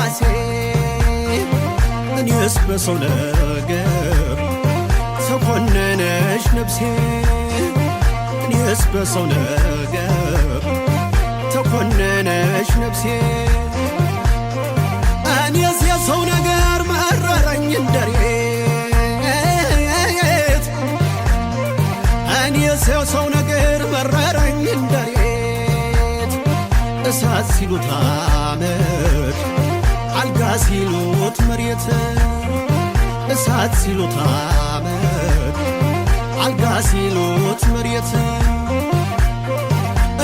ራሴ እኔስ በሰው ነገር ተኮነነች ነፍሴ እኔስ በሰው ነገር ተኮነነች ነፍሴ እኔስ የሰው ነገር መረረኝ እንደሬት እኔስ የሰው ነገር መረረኝ እንደሬት እሳት ሲሉት አመድ አልጋ ሲሉት መሬት እሳት ሲሉት አመድ አልጋ ሲሉት መሬት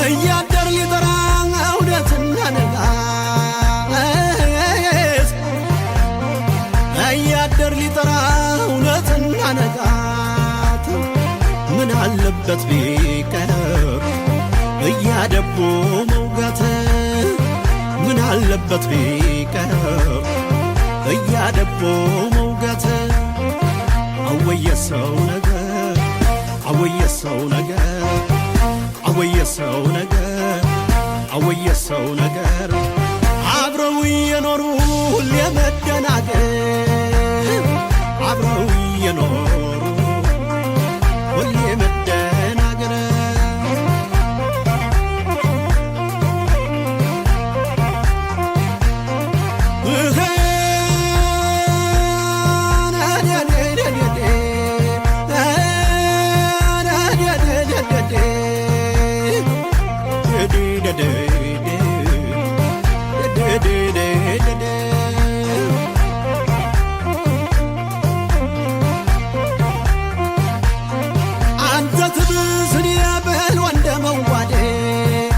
እያደር ሊጠራ እውነትና ነጋት እያደር ሊጠራ እውነትና ነጋት ምን አለበት ቢቀር እያደቦ መውጋት ምን አለበት ቢቀር እያደቦ መውጋት አወየሰው ነገር አወየሰው ነገር አወየሰው ነገር አወየሰው ነገር አብረው የኖሩ ሁሌ መደናገር አብረው የኖሩ ሁሌ መደናገር አንተ ትብስን የበል ወንደ መዋደድ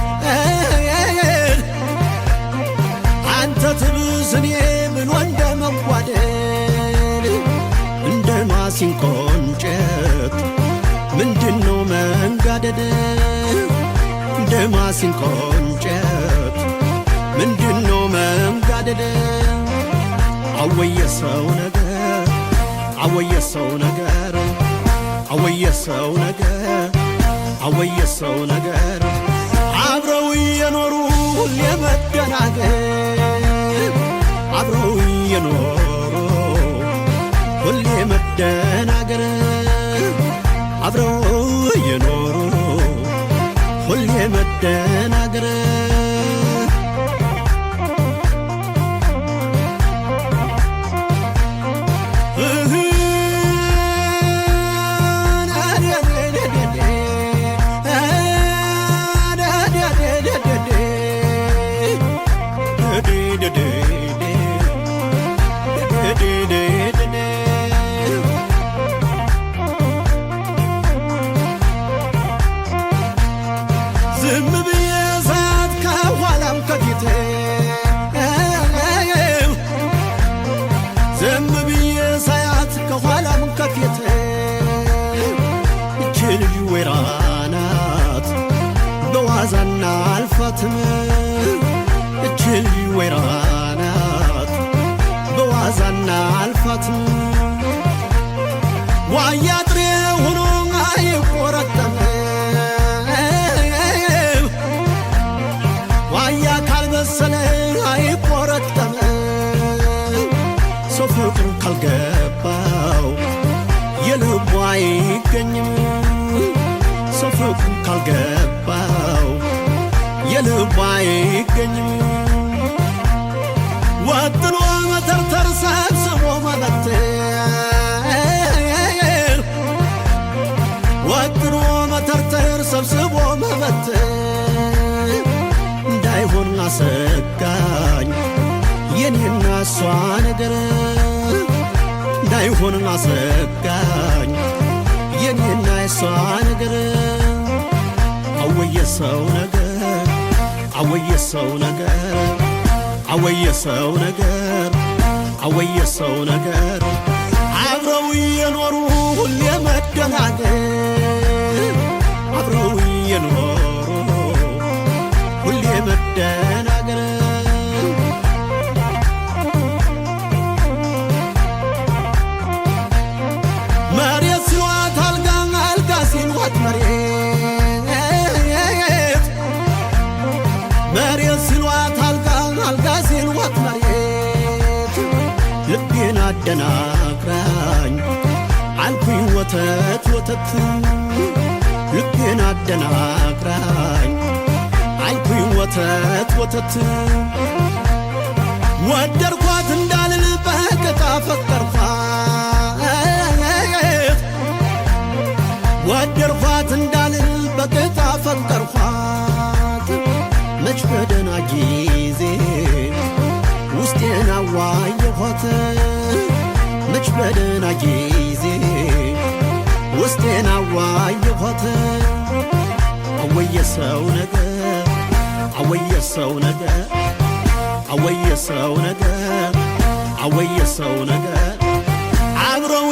አንተ ትብስን የብል ወንደ መዋደድ እንደ ማሲንቆ እንጨት ምንድነው መንጋደድ እንደ ማሲንቆ እንጨት ምንድነው መንጋደድ አወየሰው ነገር አወየሰው ነገር አወየሰው ነገር አወየሰው ነገር አብረው የኖሩ ሁሌ መደናገር አብረው የኖሩ ሁሌ መደናገር አብረው የኖሩ ሁሌ መደናገር ዝም ብዬ ሳት ከኋላም ከፊቴ ዝም ብዬ ሳያት ከኋላም ከፊቴ እች ልጅ ወይራ ናት በዋዛና አልፋትም እች ልጅ ወይራ ናት በዋዛና አልፋትም ዋያ ጥሬ ሆኖ አይቆረጠም ዋያ ካልበሰለ አይቆረጠም ሰው ፍቅሩ ካልገባው የልቡ አይገኝም ሰው ፍቅሩ ካልገባው የልቡ አይገኝም ወጥኖ መተርተር ሰብስቦ መበተን ወጥኖ መተርተር ሰብስቦ መበተን እንዳይሆን አሰጋኝ የኔና እሷ ነገር እንዳይሆን አሰጋኝ የኔና እሷ ነገር አወየሰው ነገር አወየሰው ነገር አወየሰው ነገር አወየሰው ነገር አብረው የኖሩ ሁሌ መደናገር አብረው የኖሩ ሁሌ መደናገር መሬት ሲሏት አልጋ አልጋ ሲሏት መሬት መሬት ሲሏት አልጋ አልጋ ሲሏት መሬት አደናግራኝ አልኩኝ ወተት ወተት ልቤን አደናግራኝ አልኩኝ ወተት ወተት ወደድኳት እንዳልል በቅጣ ፈቀርኳት ወደድኳት እንዳልል በቅጣ ፈቀርኳት መች በደና ጊዜ ውስጤን አዋየኋት መች በደና ጊዜ ውስጤን አዋየኋት አወየ ሰው ነገር አወየ ሰው ነገር አወየ ሰው ነገር አወየ ሰው ነገር አብረው